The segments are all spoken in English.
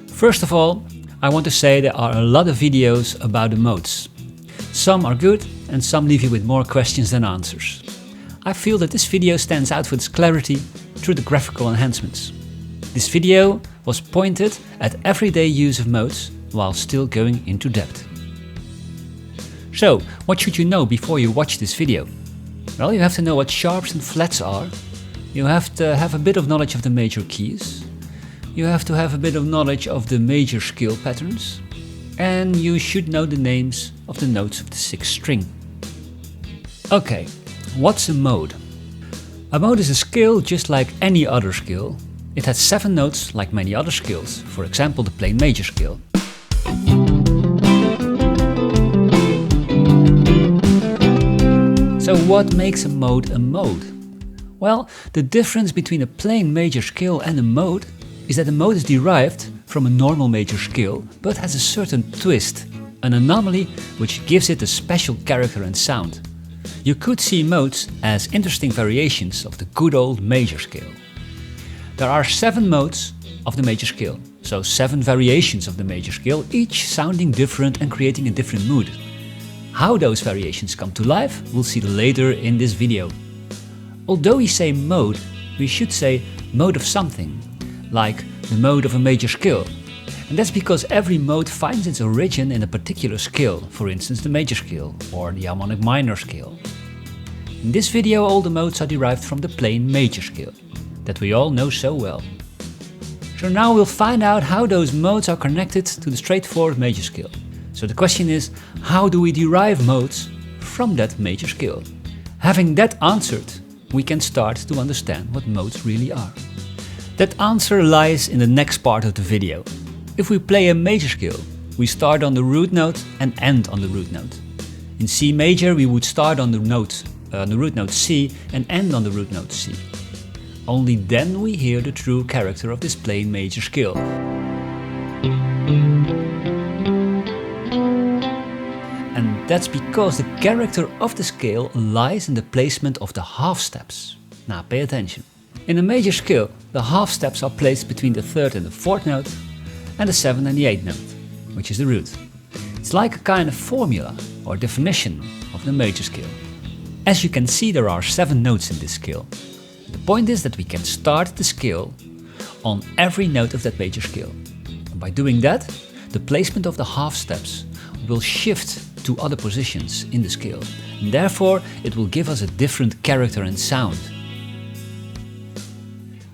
First of all, I want to say there are a lot of videos about the modes. Some are good and some leave you with more questions than answers. I feel that this video stands out for its clarity through the graphical enhancements. This video was pointed at everyday use of modes while still going into depth. So, what should you know before you watch this video? Well, you have to know what sharps and flats are. You have to have a bit of knowledge of the major keys. You have to have a bit of knowledge of the major scale patterns. And you should know the names of the notes of the sixth string. Okay, what's a mode? A mode is a scale just like any other scale. It has 7 notes like many other scales, for example the plain major scale. So what makes a mode a mode? Well, the difference between a plain major scale and a mode is that a mode is derived from a normal major scale, but has a certain twist, an anomaly which gives it a special character and sound. You could see modes as interesting variations of the good old major scale. There are 7 modes of the major scale, so 7 variations of the major scale, each sounding different and creating a different mood. How those variations come to life, we'll see later in this video. Although we say mode, we should say mode of something, like the mode of a major scale. And that's because every mode finds its origin in a particular scale, for instance the major scale or the harmonic minor scale. In this video all the modes are derived from the plain major scale, that we all know so well. So now we'll find out how those modes are connected to the straightforward major scale. So the question is, how do we derive modes from that major scale? Having that answered, we can start to understand what modes really are. That answer lies in the next part of the video. If we play a major scale, we start on the root note and end on the root note. In C major we would start on the root note C and end on the root note C. Only then we hear the true character of this plain major scale. And that's because the character of the scale lies in the placement of the half steps. Now pay attention. In a major scale, the half steps are placed between the 3rd and the 4th note and the 7th and the 8th note, which is the root. It's like a kind of formula or definition of the major scale. As you can see, there are 7 notes in this scale. The point is that we can start the scale on every note of that major scale. And by doing that, the placement of the half steps will shift to other positions in the scale. And therefore, it will give us a different character and sound.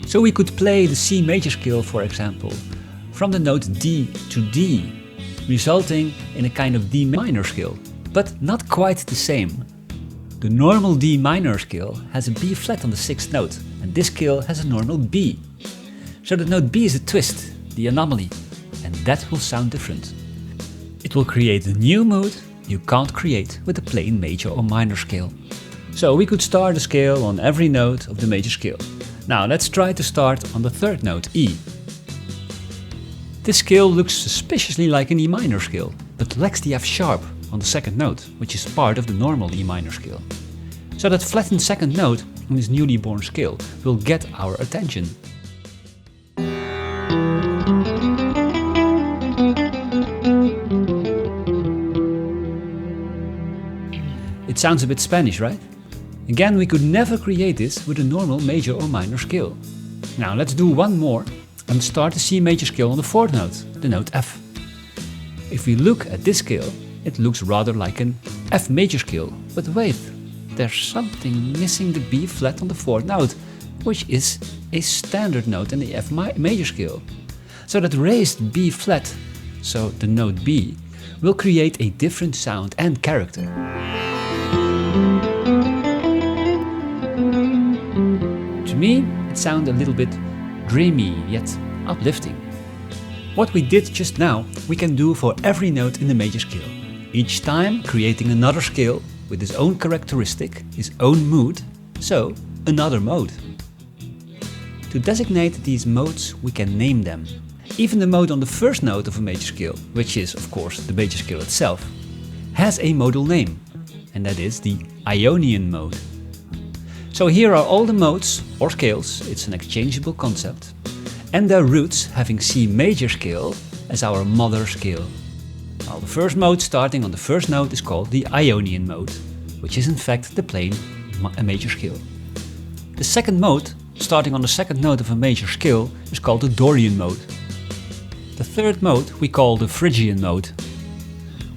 So we could play the C major scale, for example, from the note D to D, resulting in a kind of D minor scale, but not quite the same. The normal D minor scale has a B flat on the 6th note, and this scale has a normal B. So the note B is a twist, the anomaly, and that will sound different. It will create a new mood you can't create with a plain major or minor scale. So we could start a scale on every note of the major scale. Now let's try to start on the 3rd note, E. This scale looks suspiciously like an E minor scale, but lacks the F sharp on the 2nd note, which is part of the normal E minor scale. So that flattened 2nd note on this newly born scale will get our attention. It sounds a bit Spanish, right? Again, we could never create this with a normal major or minor scale. Now let's do one more and start the C major scale on the 4th note, the note F. If we look at this scale, it looks rather like an F major scale, but wait, there's something missing the B flat on the 4th note, which is a standard note in the F major scale. So that raised B flat, so the note B, will create a different sound and character. To me, it sounded a little bit dreamy, yet uplifting. What we did just now, we can do for every note in the major scale. Each time creating another scale with its own characteristic, its own mood, so another mode. To designate these modes, we can name them. Even the mode on the 1st note of a major scale, which is of course the major scale itself, has a modal name, and that is the Ionian mode. So here are all the modes, or scales, it's an exchangeable concept, and their roots having C major scale as our mother scale. Well, the first mode starting on the first note is called the Ionian mode, which is in fact the plain major scale. The second mode, starting on the second note of a major scale, is called the Dorian mode. The third mode we call the Phrygian mode.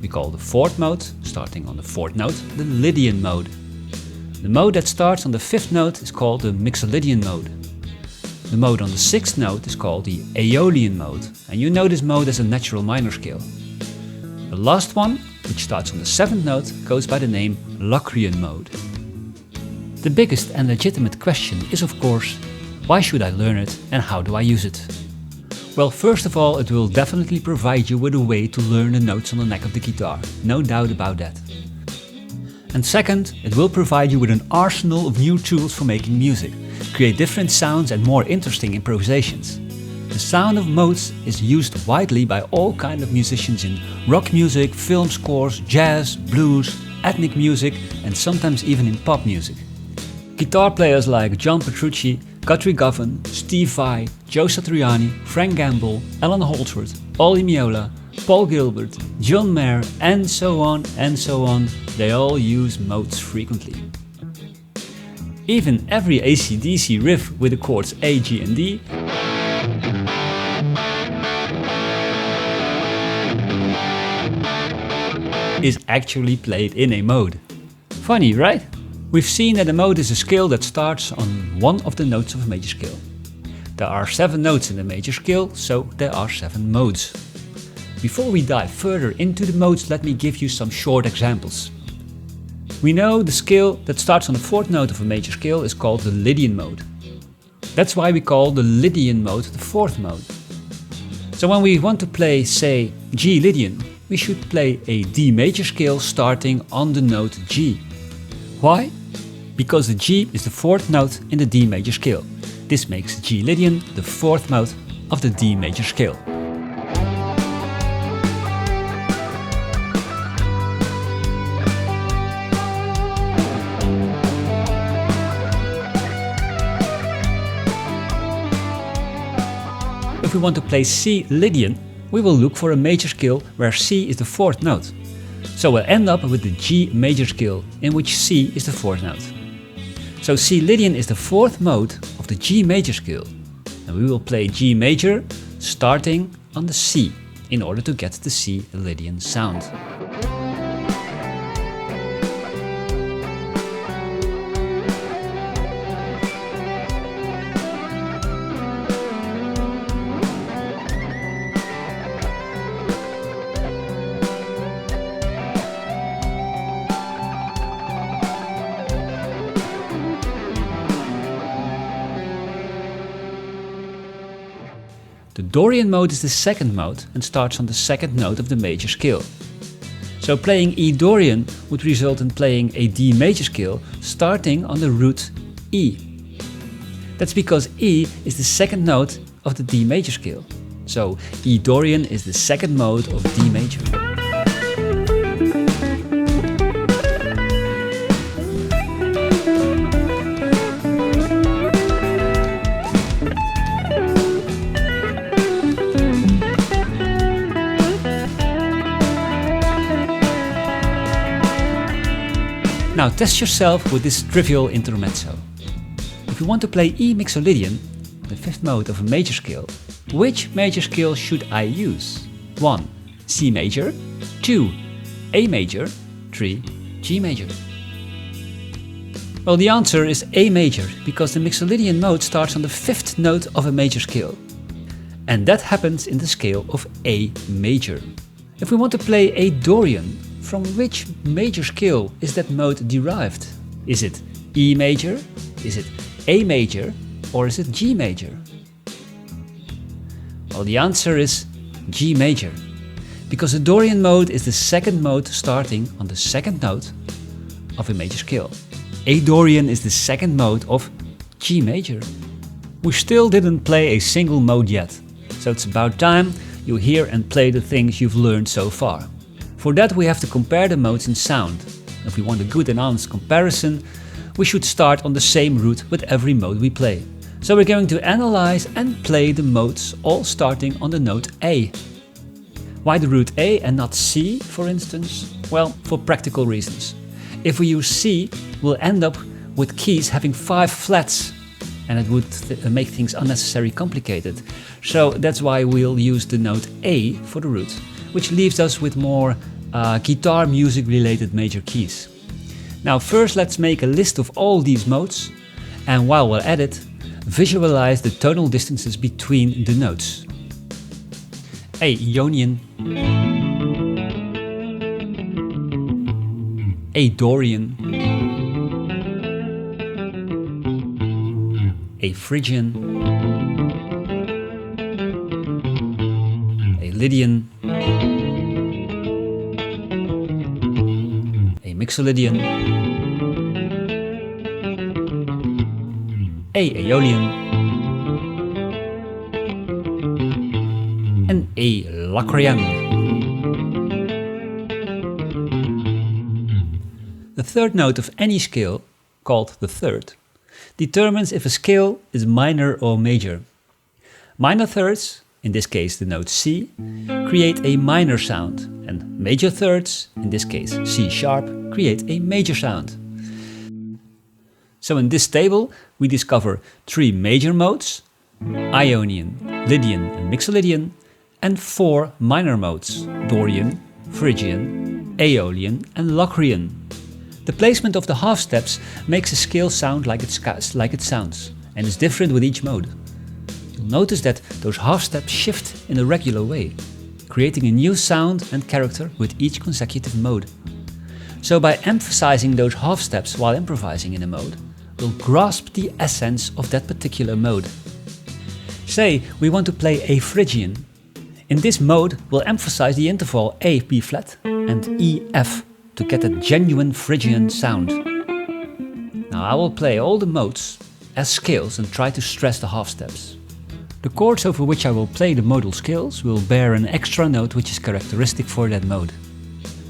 We call the fourth mode, starting on the fourth note, the Lydian mode. The mode that starts on the fifth note is called the Mixolydian mode. The mode on the sixth note is called the Aeolian mode, and you know this mode as a natural minor scale. The last one, which starts on the seventh note, goes by the name Locrian mode. The biggest and legitimate question is of course, why should I learn it and how do I use it? Well, first of all, it will definitely provide you with a way to learn the notes on the neck of the guitar, no doubt about that. And second, it will provide you with an arsenal of new tools for making music, create different sounds and more interesting improvisations. The sound of modes is used widely by all kinds of musicians in rock music, film scores, jazz, blues, ethnic music and sometimes even in pop music. Guitar players like John Petrucci, Guthrie Govan, Steve Vai, Joe Satriani, Frank Gamble, Alan Holdsworth, Ollie Miola, Paul Gilbert, John Mayer and so on, they all use modes frequently. Even every AC/DC riff with the chords A, G and D is actually played in a mode. Funny, right? We've seen that a mode is a scale that starts on one of the notes of a major scale. There are 7 notes in the major scale, so there are 7 modes. Before we dive further into the modes, let me give you some short examples. We know the scale that starts on the 4th note of a major scale is called the Lydian mode. That's why we call the Lydian mode the 4th mode. So when we want to play, say, G Lydian, we should play a D major scale starting on the note G. Why? Because the G is the 4th note in the D major scale. This makes G Lydian the 4th note of the D major scale. If we want to play C Lydian, we will look for a major scale where C is the 4th note. So we'll end up with the G major scale, in which C is the 4th note. So C Lydian is the 4th mode of the G major scale, and we will play G major starting on the C in order to get the C Lydian sound. The Dorian mode is the 2nd mode and starts on the 2nd note of the major scale. So playing E Dorian would result in playing a D major scale starting on the root E. That's because E is the 2nd note of the D major scale. So E Dorian is the 2nd mode of D major. Now test yourself with this trivial intermezzo. If you want to play E Mixolydian, the 5th mode of a major scale, which major scale should I use? 1. C major, 2. A major, 3. G major. Well, the answer is A major, because the Mixolydian mode starts on the 5th note of a major scale. And that happens in the scale of A major. If we want to play A Dorian, from which major scale is that mode derived? Is it E major, is it A major, or is it G major? Well, the answer is G major, because the Dorian mode is the 2nd mode starting on the 2nd note of a major scale. A Dorian is the 2nd mode of G major. We still didn't play a single mode yet, so it's about time you hear and play the things you've learned so far. For that we have to compare the modes in sound. If we want a good and honest comparison, we should start on the same root with every mode we play. So we're going to analyze and play the modes all starting on the note A. Why the root A and not C, for instance? Well, for practical reasons. If we use C, we'll end up with keys having 5 flats, and it would make things unnecessarily complicated. So that's why we'll use the note A for the root, which leaves us with more guitar music related major keys. Now first let's make a list of all these modes, and while we're at it, visualize the tonal distances between the notes. A Ionian, A Dorian, A Phrygian, A Lydian, A Mixolydian, A Aeolian, and A Locrian. The third note of any scale, called the third, determines if a scale is minor or major. Minor thirds, in this case the note C, create a minor sound, and major thirds, in this case C sharp, create a major sound. So in this table we discover 3 major modes, Ionian, Lydian and Mixolydian, and 4 minor modes, Dorian, Phrygian, Aeolian and Locrian. The placement of the half steps makes a scale sound like it sounds, and is different with each mode. You'll notice that those half steps shift in a regular way, creating a new sound and character with each consecutive mode. So by emphasizing those half steps while improvising in a mode, we'll grasp the essence of that particular mode. Say we want to play a Phrygian. In this mode we'll emphasize the interval A B flat and E F to get a genuine Phrygian sound. Now I will play all the modes as scales and try to stress the half steps. The chords over which I will play the modal scales will bear an extra note which is characteristic for that mode.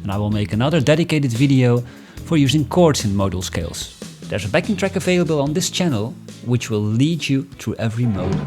And I will make another dedicated video for using chords in modal scales. There's a backing track available on this channel which will lead you through every mode.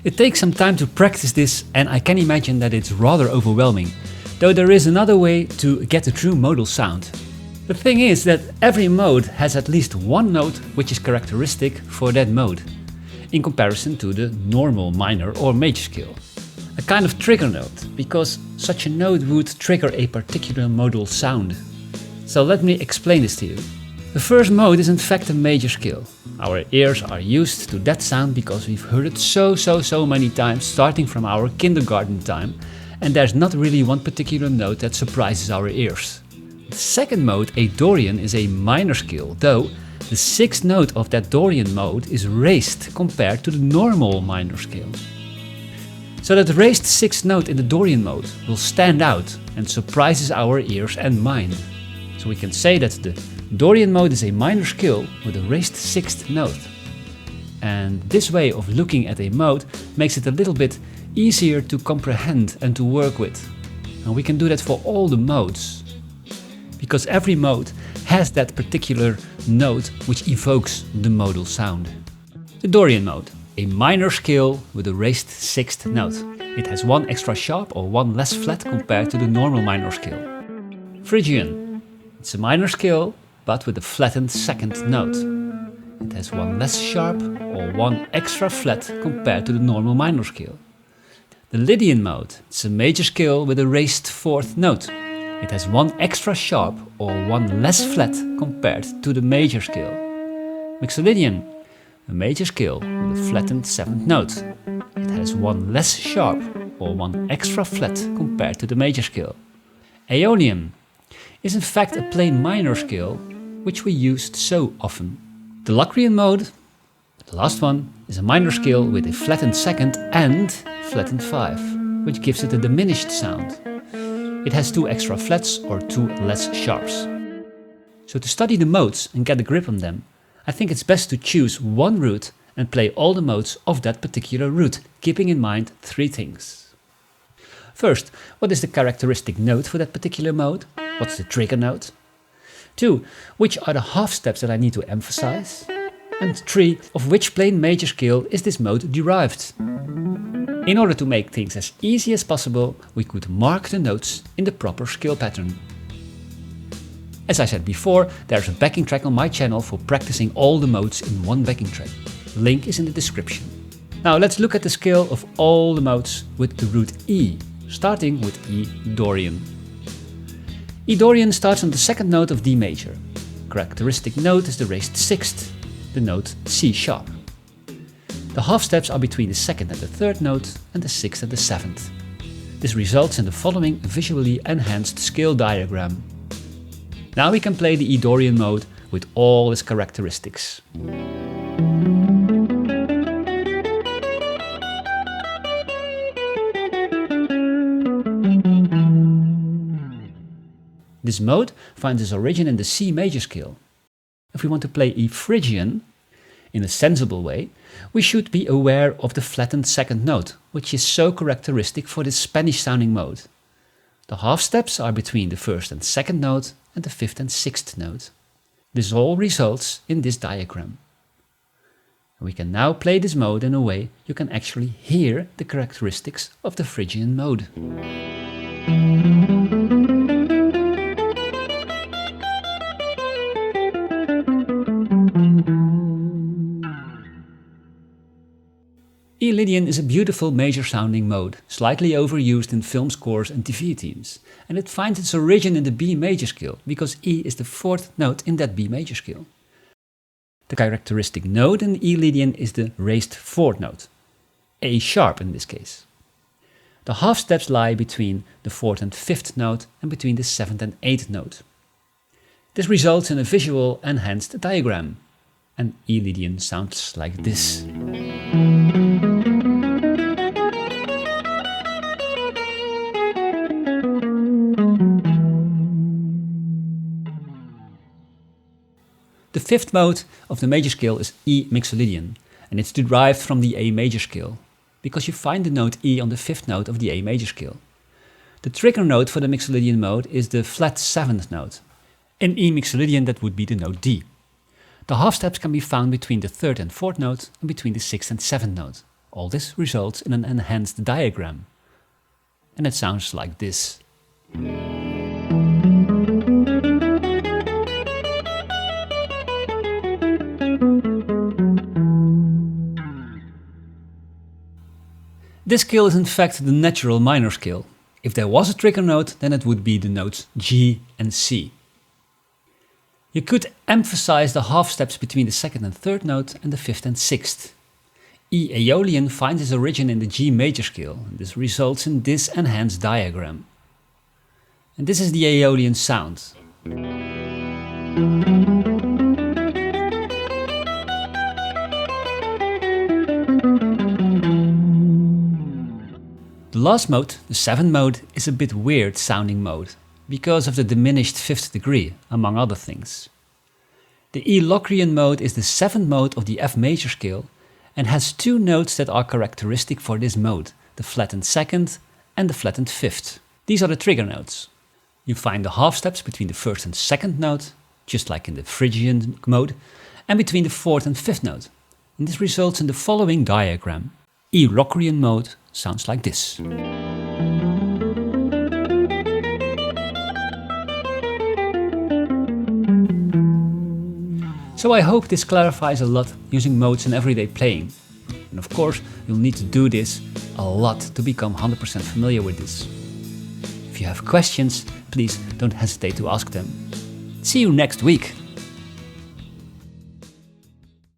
It takes some time to practice this, and I can imagine that it's rather overwhelming, though there is another way to get a true modal sound. The thing is that every mode has at least one note which is characteristic for that mode, in comparison to the normal minor or major scale. A kind of trigger note, because such a note would trigger a particular modal sound. So let me explain this to you. The first mode is in fact a major scale. Our ears are used to that sound because we've heard it so many times starting from our kindergarten time, and there's not really one particular note that surprises our ears. The second mode, a Dorian, is a minor scale, though the sixth note of that Dorian mode is raised compared to the normal minor scale. So that raised sixth note in the Dorian mode will stand out and surprises our ears and mind. So we can say that the Dorian mode is a minor scale with a raised sixth note. And this way of looking at a mode makes it a little bit easier to comprehend and to work with. And we can do that for all the modes, because every mode has that particular note which evokes the modal sound. The Dorian mode. a minor scale with a raised sixth note. It has one extra sharp or one less flat compared to the normal minor scale. Phrygian. It's a minor scale, but with a flattened second note. It has one less sharp or one extra flat compared to the normal minor scale. The Lydian mode. It's a major scale with a raised fourth note. It has one extra sharp or one less flat compared to the major scale. Mixolydian. A major scale with a flattened seventh note. It has one less sharp or one extra flat compared to the major scale. Aeolian is in fact a plain minor scale, which we used so often. The Locrian mode, the last one, is a minor scale with a flattened second and flattened five, which gives it a diminished sound. It has two extra flats or two less sharps. So to study the modes and get a grip on them, I think it's best to choose one root and play all the modes of that particular root, keeping in mind three things. First, what is the characteristic note for that particular mode? What's the trigger note? 2. Which are the half steps that I need to emphasize? And 3. Of which plain major scale is this mode derived? In order to make things as easy as possible, we could mark the notes in the proper scale pattern. As I said before, there's a backing track on my channel for practicing all the modes in one backing track. Link is in the description. Now let's look at the scale of all the modes with the root E, starting with E Dorian. E Dorian starts on the second note of D major. Characteristic note is the raised sixth, the note C sharp. The half steps are between the second and the third note and the sixth and the seventh. This results in the following visually enhanced scale diagram. Now we can play the E Dorian mode with all its characteristics. This mode finds its origin in the C major scale. If we want to play E Phrygian in a sensible way, we should be aware of the flattened second note, which is so characteristic for this Spanish sounding mode. The half steps are between the first and second note and the fifth and sixth note. This all results in this diagram. We can now play this mode in a way you can actually hear the characteristics of the Phrygian mode. E Lydian is a beautiful major sounding mode, slightly overused in film scores and TV themes, and it finds its origin in the B major scale, because E is the fourth note in that B major scale. The characteristic note in E Lydian is the raised fourth note, A sharp in this case. The half steps lie between the fourth and fifth note and between the seventh and eighth note. This results in a visual enhanced diagram, and E Lydian sounds like this. The fifth mode of the major scale is E Mixolydian, and it's derived from the A major scale, because you find the note E on the fifth note of the A major scale. The trigger note for the Mixolydian mode is the flat seventh note. In E Mixolydian that would be the note D. The half steps can be found between the third and fourth note and between the sixth and seventh note. All this results in an enhanced diagram. And it sounds like this. This scale is in fact the natural minor scale. If there was a trigger note, then it would be the notes G and C. You could emphasize the half steps between the second and third note and the fifth and sixth. E Aeolian finds its origin in the G major scale, and this results in this enhanced diagram. And this is the Aeolian sound. The last mode, the seventh mode, is a bit weird sounding mode, because of the diminished fifth degree, among other things. The E Locrian mode is the seventh mode of the F major scale and has two notes that are characteristic for this mode, the flattened second and the flattened fifth. These are the trigger notes. You find the half steps between the first and second note, just like in the Phrygian mode, and between the fourth and fifth note. And this results in the following diagram. E-Locrian mode sounds like this. So I hope this clarifies a lot using modes in everyday playing. And of course, you'll need to do this a lot to become 100% familiar with this. If you have questions, please don't hesitate to ask them. See you next week!